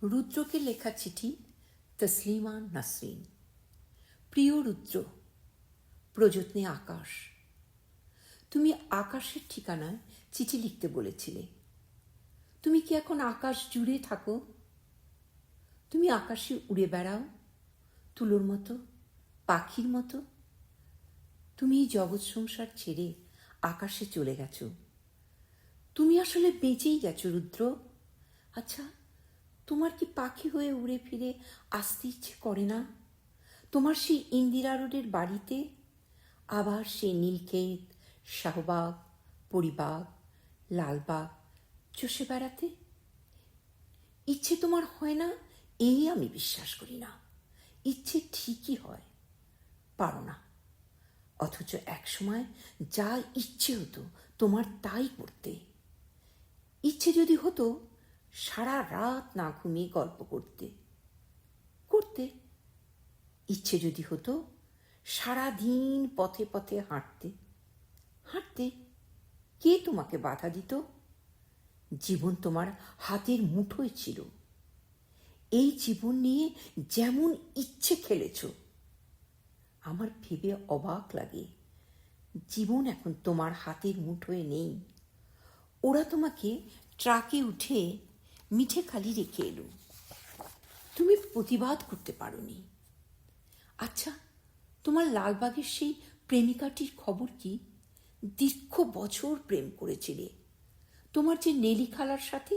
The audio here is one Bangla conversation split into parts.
রুদ্রকে লেখা চিঠি তসলিমা নাসরিন। প্রিয় রুদ্র, প্রযত্নে আকাশ। তুমি আকাশের ঠিকানায় চিঠি লিখতে বলেছিলে। তুমি কি এখন আকাশ জুড়ে থাকো? তুমি আকাশে উড়ে বেড়াও তুলোর মতো, পাখির মতো? তুমি এই জগৎ সংসার ছেড়ে আকাশে চলে গেছো। তুমি আসলে বেঁচেই গেছো রুদ্র। আচ্ছা, তোমার কি পাখি হয়ে উড়ে ফিরে আসতে ইচ্ছে করে না? তোমার সেই ইন্দিরা রোডের বাড়িতে আবার সেই নীলক্ষেত, শাহবাগ, পরিবাগ, লালবাগ চষে বেড়াতে ইচ্ছে তোমার হয় না? এই আমি বিশ্বাস করি না। ইচ্ছে ঠিকই হয়, পারো না। অথচ একসময় যা ইচ্ছে হতো তোমার তাই করতে। ইচ্ছে যদি হতো সারা রাত না ঘুমিয়ে গল্প করতে করতে। ইচ্ছে যদি হতো সারা দিন পথে পথে হাঁটতে হাঁটতে। কে তোমাকে বাধা দিত? জীবন তোমার হাতের মুঠোয় ছিল। এই জীবন নিয়ে যেমন ইচ্ছে খেলেছ। আমার ভেবে অবাক লাগে, জীবন এখন তোমার হাতের মুঠোয় নেই। ওরা তোমাকে ট্রাকে উঠে মিঠেখালি রেখে এলো। তুমি প্রতিবাদ করতে পারোনি। আচ্ছা, তোমার লালবাগের সেই প্রেমিকাটির খবর কি? দীর্ঘ বছর প্রেম করেছিলে তোমার যে নেলি খালার সাথে।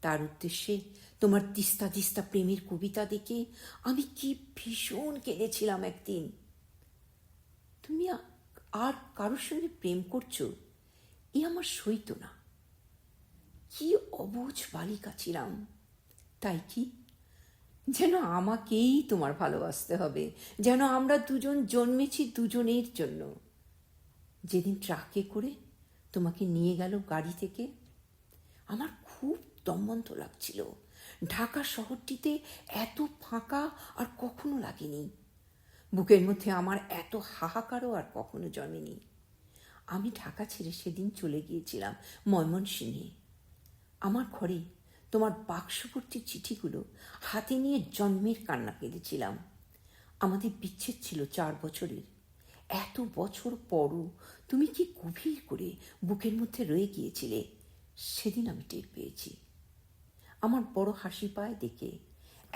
তার উদ্দেশ্যে তোমার তিস্তা তিস্তা প্রেমের কবিতা দেখে আমি কি ভীষণ কেঁদেছিলাম একদিন। তুমি আর কারোর সঙ্গে প্রেম করছো, এ আমার সইত না। কি অবুঝ বালিকা ছিলাম। তাই কি যেন আমাকেই তোমার ভালোবাসতে হবে, যেন আমরা দুজন জন্মেছি দুজনের জন্য। যেদিন ট্রাকে করে তোমাকে নিয়ে গেল গাড়ি থেকে, আমার খুব দমবন্ধ লাগছিল। ঢাকা শহরটিতে এত ফাঁকা আর কখনো লাগেনি। বুকের মধ্যে আমার এত হাহাকারও আর কখনো জমেনি। আমি ঢাকা ছেড়ে সেদিন চলে গিয়েছিলাম ময়মনসিংহে। আমার ঘরে তোমার বাক্সভর্তি চিঠিগুলো হাতে নিয়ে জন্মের কান্না কেঁদেছিলাম। আমাদের বিচ্ছেদ ছিল 4 বছরের। এত বছর পরও তুমি কি গভীর করে বুকের মধ্যে রয়ে গিয়েছিলে, সেদিন আমি টের পেয়েছি। আমার বড় হাসি পায় দেখে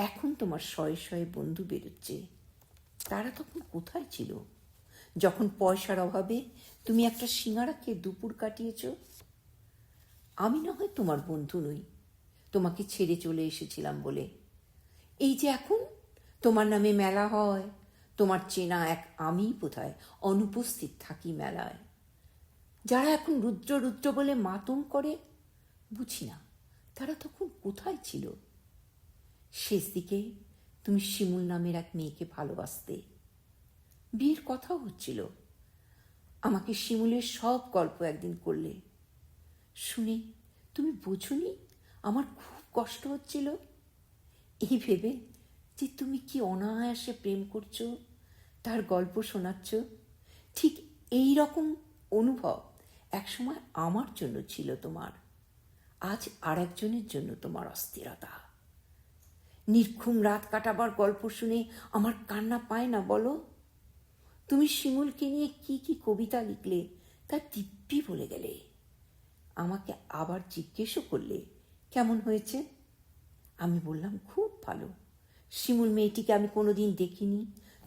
এখন তোমার শয়ে শয়ে বন্ধু বেরোচ্ছে। তারা তখন কোথায় ছিল যখন পয়সার অভাবে তুমি একটা সিঙ্গারা খেয়ে দুপুর কাটিয়েছ? আমি না হয় তোমার বন্ধু নই, তোমাকে ছেড়ে চলে এসেছিলাম বলে। এই যে এখন তোমার নামে মেলা হয়, তোমার চেনা এক আমি বোধহয় অনুপস্থিত থাকি মেলায়। যারা এখন রুদ্র রুদ্র বলে মাতম করে, বুঝি না তারা তখন কোথায় ছিল। শেষ দিকে তুমি শিমুল নামের এক মেয়েকে ভালোবাসতে। বিয়ের কথাও হচ্ছিল। আমাকে শিমুলের সব গল্প একদিন করলে। শুনে তুমি বোঝোনি আমার খুব কষ্ট হচ্ছিল। এই ভেবে যে তুমি কি অনায়াসে প্রেম করছো, তার গল্প শোনাচ্ছ। ঠিক এই রকম অনুভব একসময় আমার জন্য ছিল তোমার। আজ আর একজনের জন্য তোমার অস্থিরতা। নির্ঘুম রাত কাটাবার গল্প শুনে আমার কান্না পায় না বলো? তুমি শিমুলকে নিয়ে কি কি কবিতা লিখলে তা দিব্যি বলে গেলে। আমাকে আবার জিজ্ঞেসও করলে কেমন হয়েছে। আমি বললাম খুব ভালো। শিমুল মেয়েটিকে আমি কোনোদিন দেখিনি।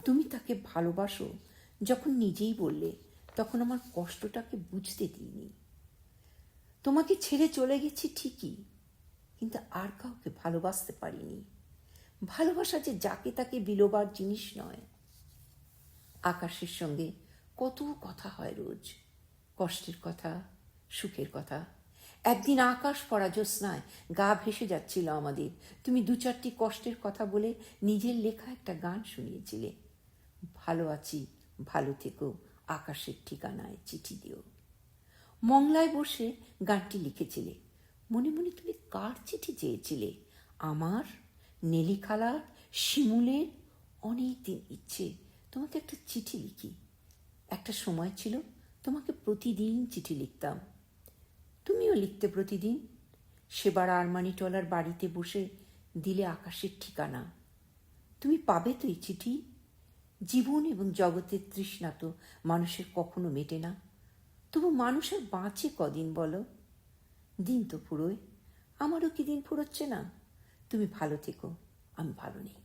তুমি তাকে ভালোবাসো যখন নিজেই বললে, তখন আমার কষ্টটাকে বুঝতে দিইনি। তোমাকে ছেড়ে চলে গেছি ঠিকই, কিন্তু আর কাউকে ভালোবাসতে পারিনি। ভালোবাসা যে যাকে তাকে বিলোবার জিনিস নয়। আকাশের সঙ্গে কত কথা হয় রোজ, কষ্টের কথা, সুখের কথা। একদিন আকাশ পড়া জ্যোৎস্নায় গা ভেসে যাচ্ছিল আমাদের। তুমি 2-4টি কষ্টের কথা বলে নিজের লেখা একটা গান শুনিয়েছিলে। ভালো আছি, ভালো থেকো, আকাশের ঠিকানায় চিঠি দিও। মংলায় বসে গানটি লিখেছিলে। মনে মনে তুমি কার চিঠি চেয়েছিলে? আমার, নেলি খালার, শিমুলের? অনেক দিন ইচ্ছে তোমাকে একটা চিঠি লিখি। একটা সময় ছিল তোমাকে প্রতিদিন চিঠি লিখতাম, তুমিও লিখতে প্রতিদিন। সেবার আরমানিটোলার বাড়িতে বসে দিলে আকাশের ঠিকানা। তুমি পাবে তো এই চিঠি? জীবন এবং জগতের তৃষ্ণা তো মানুষের কখনো মেটে না, তবু মানুষের বাঁচে কদিন বলো? দিন তো ফুরোয়, আমারও কি দিন ফুরোচ্ছে না? তুমি ভালো থেকো, আমি ভালো নেই।